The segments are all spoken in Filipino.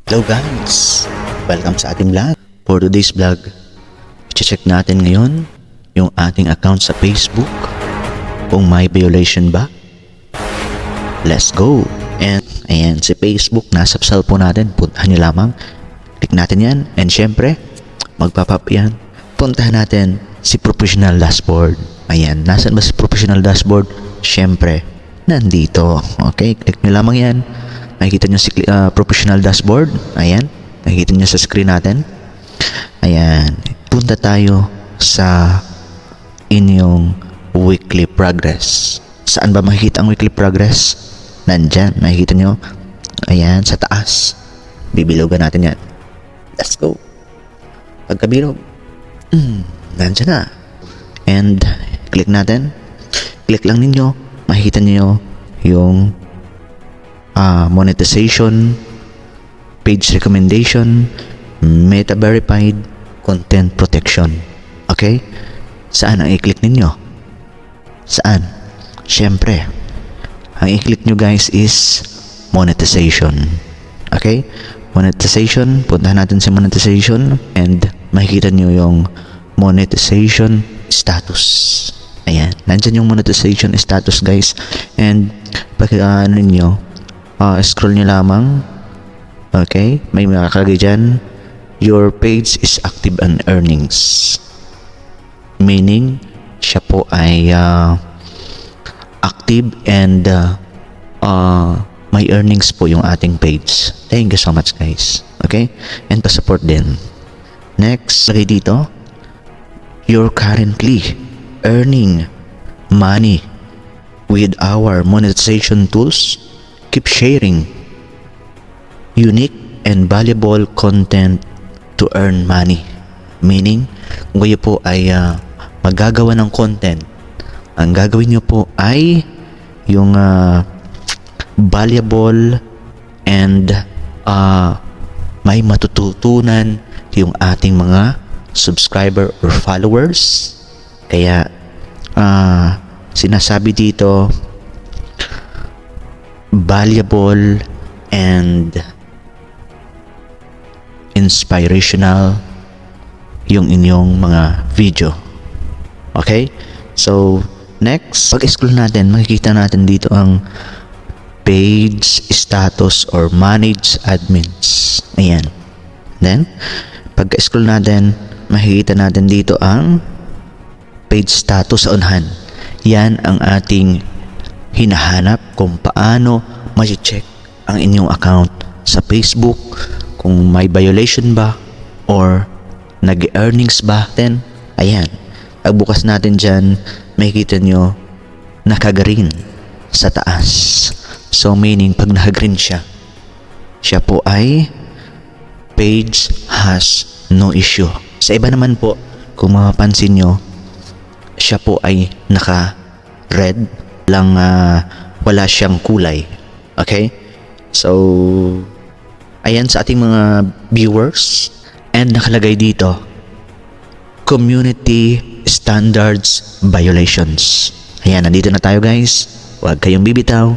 Hello guys! Welcome sa ating vlog. For today's vlog, i-check natin ngayon yung ating account sa Facebook kung may violation ba. Let's go! And ayan, si Facebook nasa cellphone natin. Puntahan nyo lamang. Click natin yan. And syempre, magpapap yan. Puntahan natin si Professional Dashboard. Ayan, nasan ba si Professional Dashboard? Syempre, nandito. Okay, click nyo lamang yan. Nakikita nyo si Professional Dashboard. Ayan. Nakikita nyo sa screen natin. Ayan. Punta tayo sa inyong weekly progress. Saan ba makikita ang weekly progress? Nandyan. Nakikita nyo. Ayan. Sa taas. Bibilogan natin yan. Let's go. Pagkabilog. Nandyan na. And click natin. Click lang ninyo. Makikita nyo yung monetization, page recommendation, meta verified, content protection. Okay? Saan ang i-click ninyo? Saan? Syempre, ang i-click nyo guys is monetization. Okay? Monetization, puntahan natin sa monetization and makikita nyo yung monetization status. Ayan, nandyan yung monetization status guys. And pag ninyo, scroll nyo lamang. Okay, may makakalagay dyan, your page is active and earnings. Meaning, siya po ay active and may earnings po yung ating page. Thank you so much guys. Okay, and pa-support din. Next, lagay dito, you're currently earning money with our monetization tools. Keep sharing unique and valuable content to earn money. Meaning, kung kayo po ay magagawa ng content, ang gagawin nyo po ay yung valuable and may matututunan yung ating mga subscriber or followers. Kaya sinasabi dito, valuable and inspirational yung inyong mga video. Okay? So, next, pag-scroll natin, makikita natin dito ang page status or manage admins. Ayan. Then, pag-scroll natin, makikita natin dito ang page status sa unahan. Yan ang ating hinahanap kung paano ma-check ang inyong account sa Facebook, kung may violation ba or nag-earnings ba. Then, ayan, pagbukas natin dyan, makikita nyo naka-green sa taas. So meaning, pag naka-green siya po ay page has no issue. Sa iba naman po, kung mapapansin nyo, siya po ay naka-red lang, wala siyang kulay. Okay? So, ayan sa ating mga viewers, and nakalagay dito, community standards violations. Ayan, nandito na tayo guys. Huwag kayong bibitaw.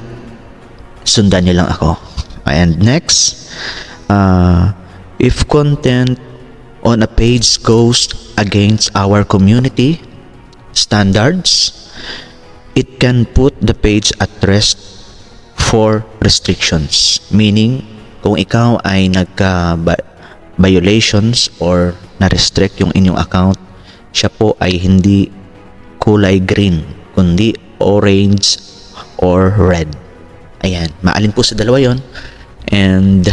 Sundan niyo lang ako. And next, if content on a page goes against our community standards, it can put the page at rest for restrictions. Meaning, kung ikaw ay nagka-violations or na-restrict yung inyong account, siya po ay hindi kulay green, kundi orange or red. Ayan, maalin po sa dalawa yon. And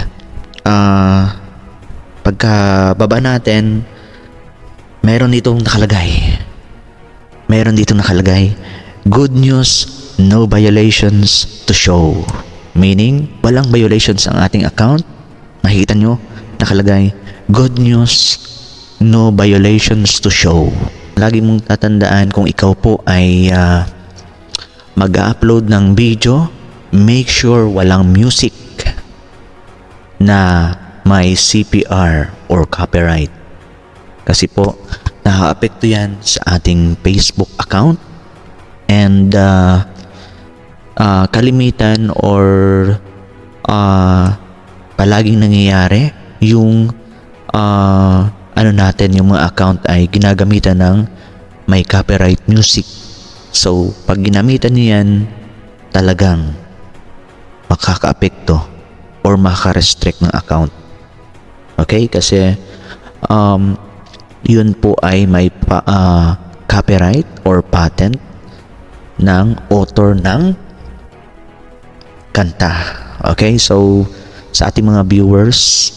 pagka baba natin, meron ditong nakalagay. Good news, no violations to show. Meaning, walang violations ang ating account. Makikita nyo, nakalagay, good news, no violations to show. Lagi mong tatandaan kung ikaw po ay mag-upload ng video, make sure walang music na may CPR or copyright. Kasi po, nakaka-apekto yan sa ating Facebook account. And kalimitan or palaging nangyayari yung ano natin, yung mga account ay ginagamitan ng may copyright music. So, pag ginamitan niyo yan, talagang makaka-apekto or makaka-restrict ng account. Okay? Kasi yun po ay may copyright or patent ng author ng kanta. Okay? So, sa ating mga viewers,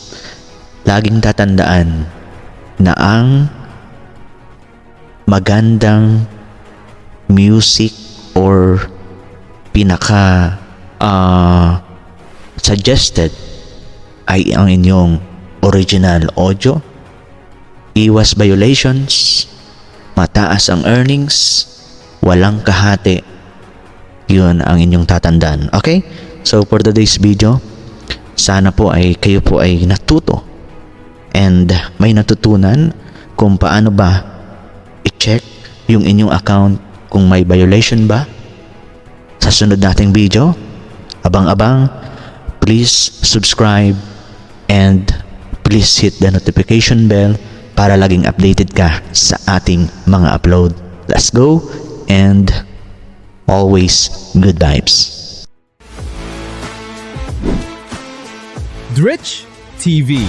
laging tatandaan na ang magandang music or pinaka suggested ay ang inyong original audio, iwas violations, mataas ang earnings, walang kahati. Yun ang inyong tatandaan. Okay? So for today's video, sana po ay kayo po ay natuto and may natutunan kung paano ba i-check yung inyong account kung may violation ba. Sa sunod nating video, abang-abang, please subscribe and please hit the notification bell para laging updated ka sa ating mga upload. Let's go and always good vibes. Dritch TV.